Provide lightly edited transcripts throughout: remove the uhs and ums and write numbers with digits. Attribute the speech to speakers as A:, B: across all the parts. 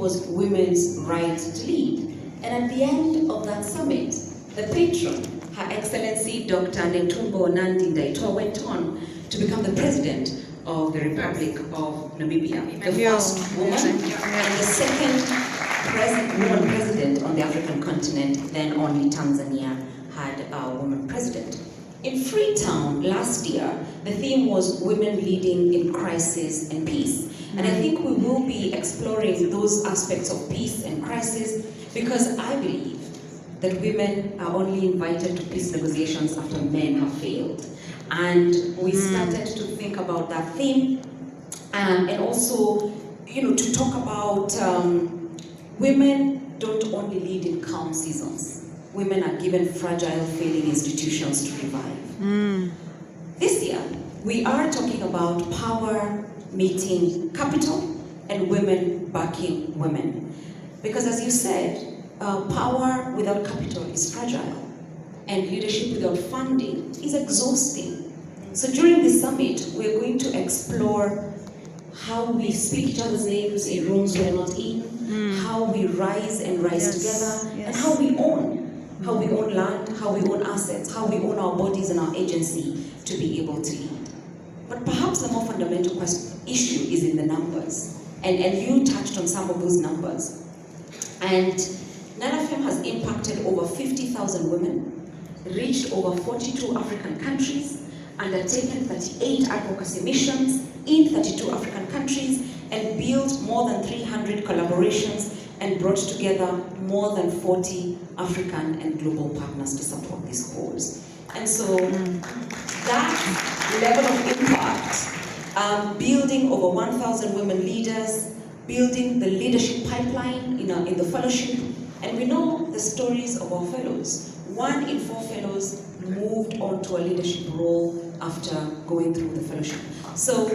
A: was women's right to lead. And at the end of that summit, the patron, Her Excellency Dr. Netumbo Nandi Ndaitwah, went on to become the president of the Republic of Namibia, the first woman and the second woman president on the African continent. Then only Tanzania had a woman president. In Freetown last year, the theme was women leading in crisis and peace. And I think we will be exploring those aspects of peace and crisis, because I believe that women are only invited to peace negotiations after men have failed. And we started to think about that theme, and also, to talk about women don't only lead in calm seasons. Women are given fragile, failing institutions to revive. This year, we are talking about power meeting capital and women backing women. Because as you said, power without capital is fragile, and leadership without funding is exhausting. So during this summit, we're going to explore how we speak each other's names in rooms we're not in, how we rise and rise together, and how we own land, how we own assets, how we own our bodies and our agency to be able to lead. But perhaps the more fundamental issue is in the numbers, and you touched on some of those numbers. And NALAFEM has impacted over 50,000 women, reached over 42 African countries, undertaken 38 advocacy missions in 32 African countries, and built more than 300 collaborations and brought together more than 40 African and global partners to support this cause. And so that level of impact, building over 1,000 women leaders, building the leadership pipeline in the fellowship, and we know the stories of our fellows. 1 in 4 fellows moved on to a leadership role after going through the fellowship. So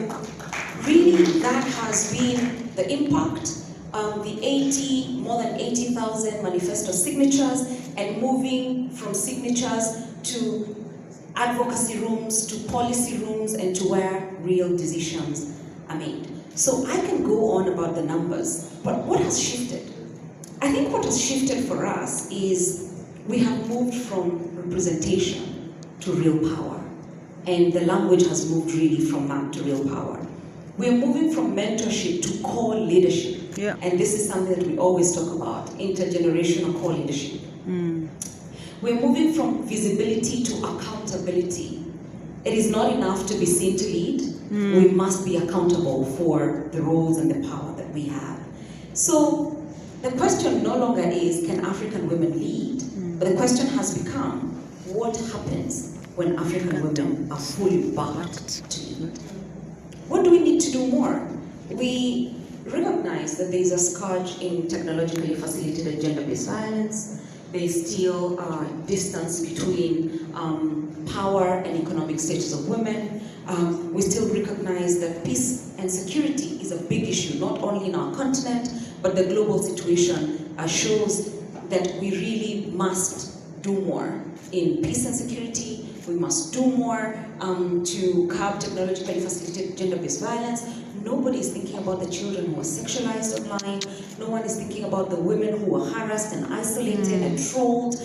A: really that has been the impact. More than 80,000 manifesto signatures, and moving from signatures to advocacy rooms, to policy rooms, and to where real decisions are made. So I can go on about the numbers, but what has shifted? I think what has shifted for us is we have moved from representation to real power, and the language has moved really from that to real power. We're moving from mentorship to core leadership. Yeah. And this is something that we always talk about, intergenerational core leadership. We're moving from visibility to accountability. It is not enough to be seen to lead. We must be accountable for the roles and the power that we have. So the question no longer is, can African women lead? But the question has become, what happens when African women are fully backed to lead? What do we need to do more? We recognize that there is a scourge in technologically facilitated gender-based violence. There is still a distance between power and economic status of women. We still recognize that peace and security is a big issue, not only in our continent, but the global situation shows that we really must do more in peace and security. We must do more to curb technologically facilitated gender-based violence. Nobody is thinking about the children who are sexualized online. No one is thinking about the women who are harassed and isolated and trolled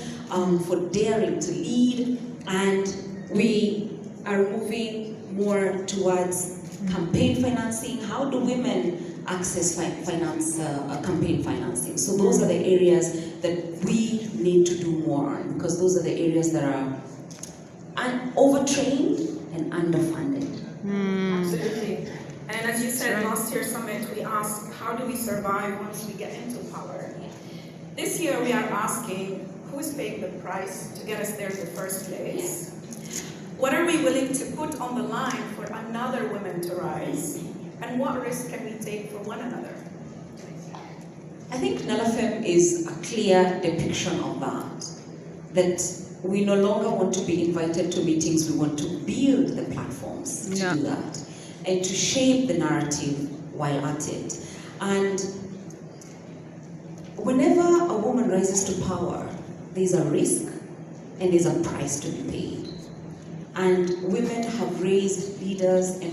A: for daring to lead. And we are moving more towards campaign financing. How do women access campaign financing? So those are the areas that we need to do more on, because those are the areas that are overtrained and underfunded.
B: Absolutely. And as you said, last year's summit, we asked, how do we survive once we get into power? This year we are asking, who is paying the price to get us there in the first place? What are we willing to put on the line for another woman to rise? And what risk can we take for one another?
A: I think NALAFEM is a clear depiction of that we no longer want to be invited to meetings, we want to build the platforms to do that, and to shape the narrative while at it. And whenever a woman rises to power, there's a risk and there's a price to be paid. And women have raised leaders and